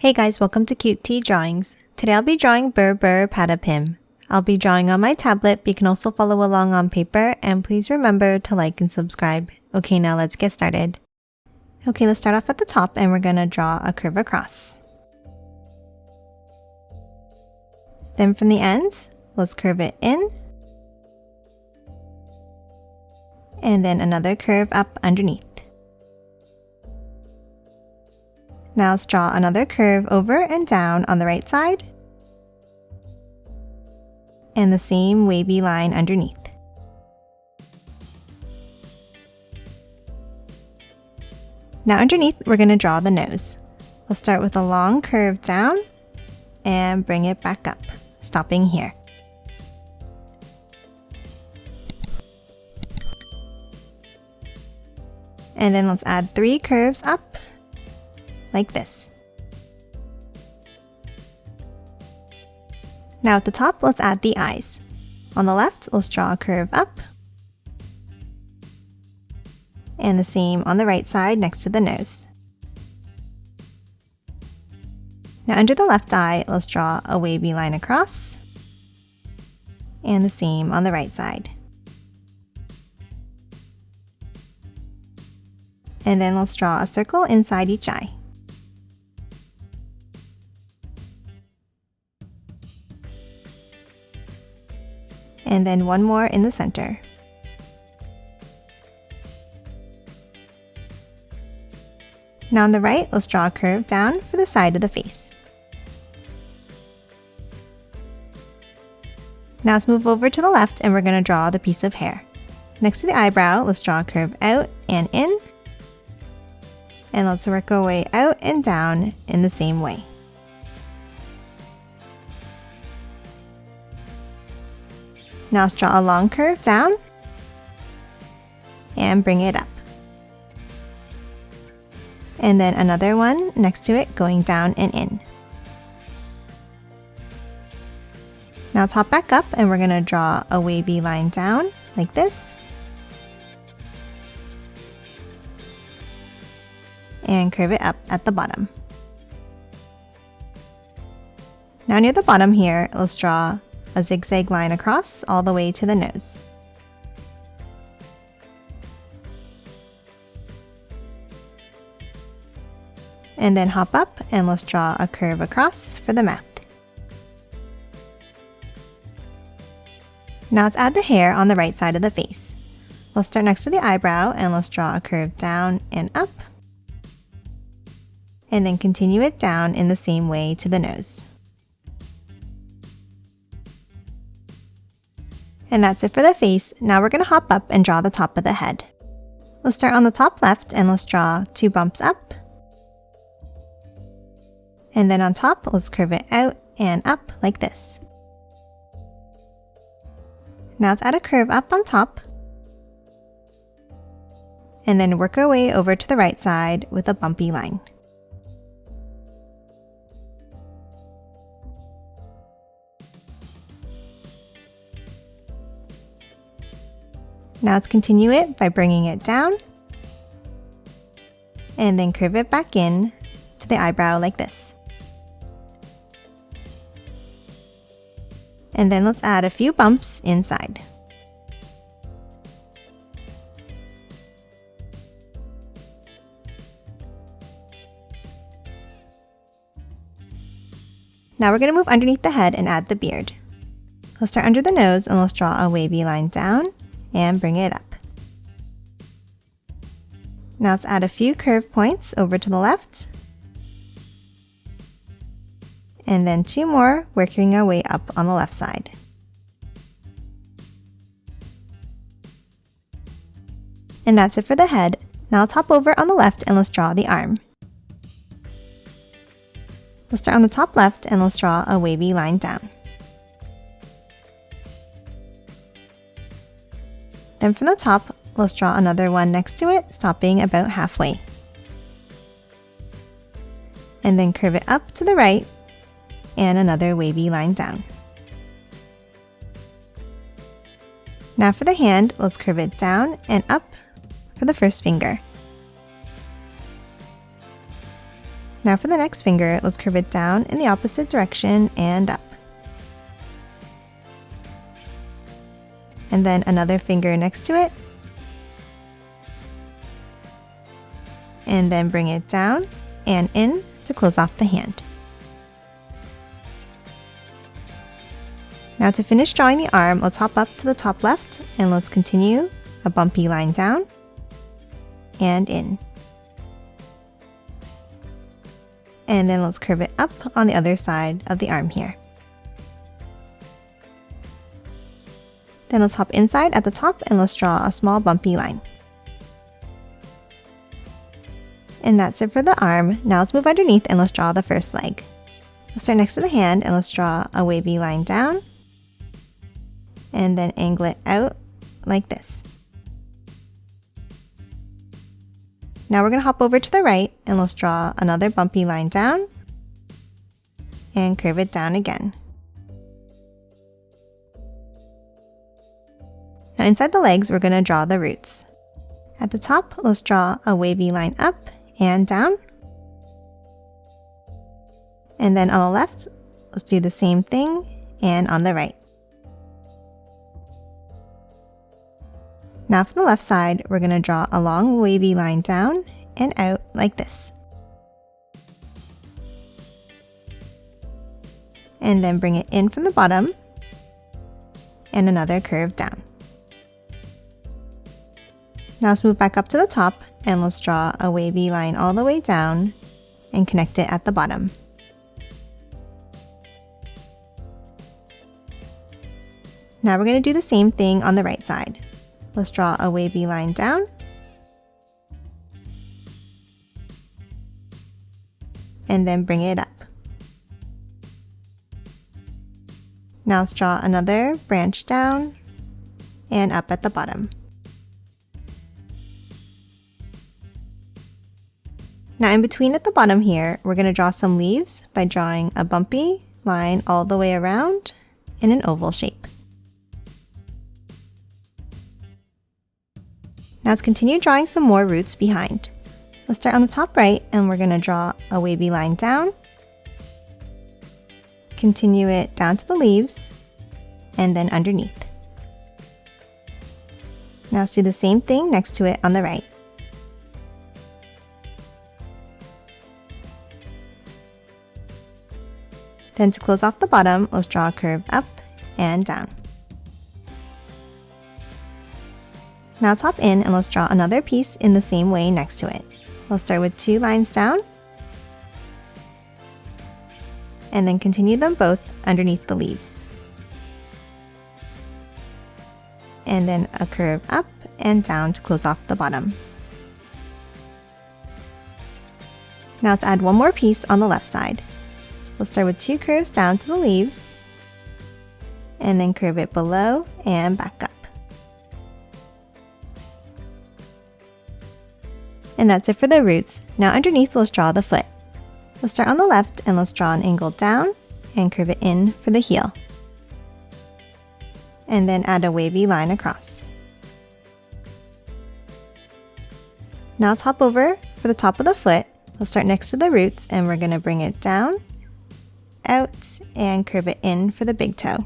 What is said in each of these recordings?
Hey guys, welcome to Cute Tea Drawings. Today I'll be drawing Brr Brr Patapim. I'll be drawing on my tablet, but you can also follow along on paper, and please remember to like and subscribe. Okay, now let's get started. Okay, let's start off at the top and we're gonna draw a curve across. Then from the ends, let's curve it in. And then another curve up underneath. Now let's draw another curve over and down on the right side. And the same wavy line underneath. Now underneath, we're going to draw the nose. We'll start with a long curve down and bring it back up, stopping here. And then let's add 3 curves up, like this. Now at the top, let's add the eyes. On the left, let's draw a curve up. And the same on the right side next to the nose. Now under the left eye, let's draw a wavy line across. And the same on the right side. And then let's draw a circle inside each eye. And then one more in the center. Now on the right, let's draw a curve down for the side of the face. Now let's move over to the left and we're going to draw the piece of hair. Next to the eyebrow, let's draw a curve out and in. And let's work our way out and down in the same way. Now let's draw a long curve down and bring it up. And then another one next to it going down and in. Now top back up and we're going to draw a wavy line down like this. And curve it up at the bottom. Now near the bottom here, let's draw a zigzag line across all the way to the nose. And then hop up and let's draw a curve across for the mouth. Now let's add the hair on the right side of the face. Let's start next to the eyebrow and let's draw a curve down and up. And then continue it down in the same way to the nose. And that's it for the face. Now we're going to hop up and draw the top of the head. Let's start on the top left and let's draw 2 bumps up. And then on top, let's curve it out and up like this. Now let's add a curve up on top. And then work our way over to the right side with a bumpy line. Now let's continue it by bringing it down and then curve it back in to the eyebrow like this. And then let's add a few bumps inside. Now we're going to move underneath the head and add the beard. Let's start under the nose and let's draw a wavy line down and bring it up. Now let's add a few curve points over to the left. And then 2 more, working our way up on the left side. And that's it for the head. Now let's hop over on the left and let's draw the arm. Let's start on the top left and let's draw a wavy line down. Then from the top, let's draw another one next to it, stopping about halfway. And then curve it up to the right, and another wavy line down. Now for the hand, let's curve it down and up for the first finger. Now for the next finger, let's curve it down in the opposite direction and up. And then another finger next to it. And then bring it down and in to close off the hand. Now to finish drawing the arm, let's hop up to the top left and let's continue a bumpy line down and in. And then let's curve it up on the other side of the arm here. Then let's hop inside at the top and let's draw a small bumpy line. And that's it for the arm. Now let's move underneath and let's draw the first leg. Let's start next to the hand and let's draw a wavy line down. And then angle it out like this. Now we're going to hop over to the right and let's draw another bumpy line down. And curve it down again. Now inside the legs, we're going to draw the roots. At the top, let's draw a wavy line up and down. And then on the left, let's do the same thing, and on the right. Now for the left side, we're going to draw a long wavy line down and out like this. And then bring it in from the bottom, and another curve down. Now let's move back up to the top and let's draw a wavy line all the way down and connect it at the bottom. Now we're going to do the same thing on the right side. Let's draw a wavy line down and then bring it up. Now let's draw another branch down and up at the bottom. Now in between at the bottom here, we're going to draw some leaves by drawing a bumpy line all the way around in an oval shape. Now let's continue drawing some more roots behind. Let's start on the top right and we're going to draw a wavy line down, continue it down to the leaves, and then underneath. Now let's do the same thing next to it on the right. Then to close off the bottom, let's draw a curve up and down. Now let's hop in and let's draw another piece in the same way next to it. We'll start with 2 lines down, and then continue them both underneath the leaves. And then a curve up and down to close off the bottom. Now let's add one more piece on the left side. We'll start with 2 curves down to the leaves, and then curve it below and back up. And that's it for the roots. Now underneath, let's draw the foot. Let's start on the left and let's draw an angle down and curve it in for the heel. And then add a wavy line across. Now let's hop over for the top of the foot. Let's start next to the roots and we're going to bring it down, out, and curve it in for the big toe.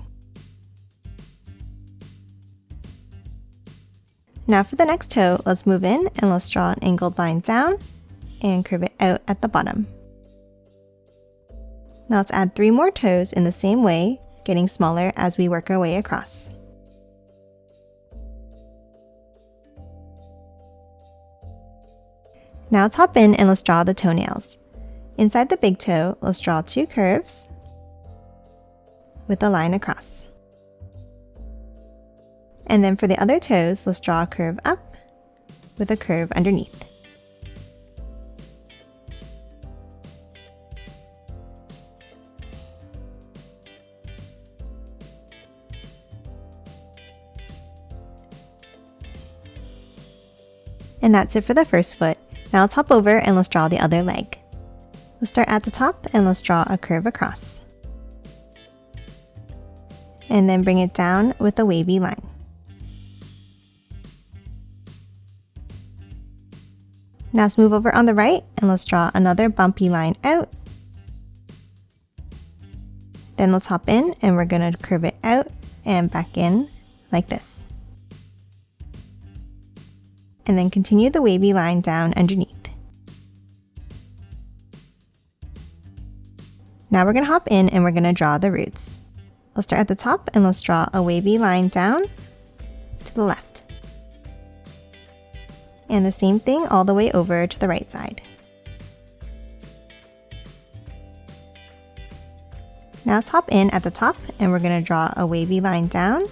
Now for the next toe, let's move in and let's draw an angled line down and curve it out at the bottom. Now let's add 3 more toes in the same way, getting smaller as we work our way across. Now let's hop in and let's draw the toenails. Inside the big toe, let's draw 2 curves with a line across. And then for the other toes, let's draw a curve up with a curve underneath. And that's it for the first foot. Now let's hop over and let's draw the other leg. Let's start at the top and let's draw a curve across. And then bring it down with a wavy line. Now let's move over on the right and let's draw another bumpy line out. Then let's hop in and we're going to curve it out and back in like this. And then continue the wavy line down underneath. Now we're going to hop in and we're going to draw the roots. Let's start at the top and let's draw a wavy line down to the left. And the same thing all the way over to the right side. Now let's hop in at the top and we're going to draw a wavy line down.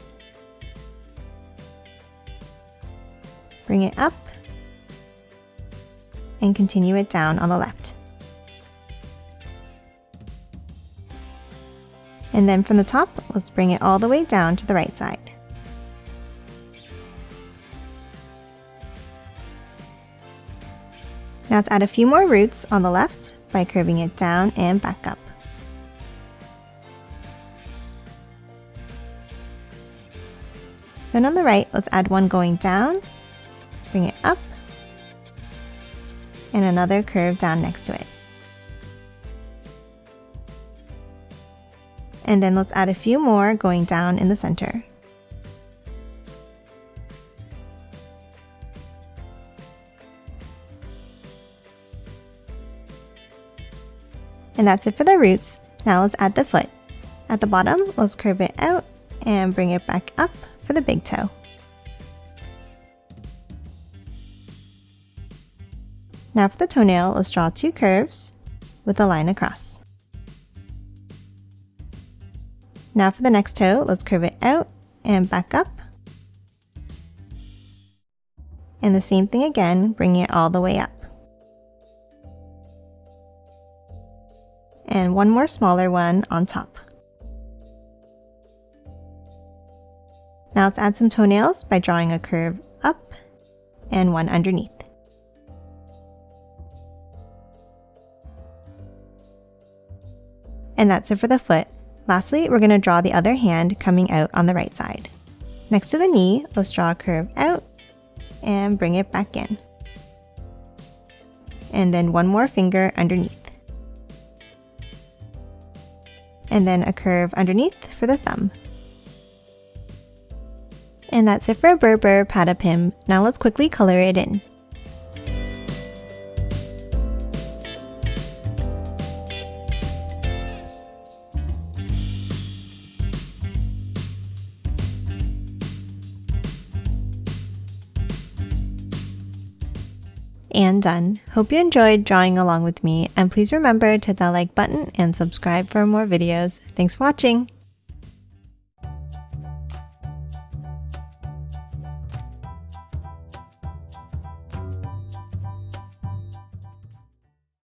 Bring it up and continue it down on the left. And then from the top, let's bring it all the way down to the right side. Now let's add a few more roots on the left by curving it down and back up. Then on the right, let's add one going down, bring it up, and another curve down next to it. And then let's add a few more going down in the center. And that's it for the roots. Now let's add the foot. At the bottom, let's curve it out and bring it back up for the big toe. Now for the toenail, let's draw two curves with a line across. Now for the next toe, let's curve it out and back up. And the same thing again, bring it all the way up. And one more smaller one on top. Now let's add some toenails by drawing a curve up and one underneath. And that's it for the foot. Lastly, we're going to draw the other hand coming out on the right side. Next to the knee, let's draw a curve out and bring it back in. And then one more finger underneath. And then a curve underneath for the thumb. And that's it for Brr Brr Patapim. Now let's quickly color it in. And done. Hope you enjoyed drawing along with me, and please remember to hit that like button and subscribe for more videos. Thanks for watching!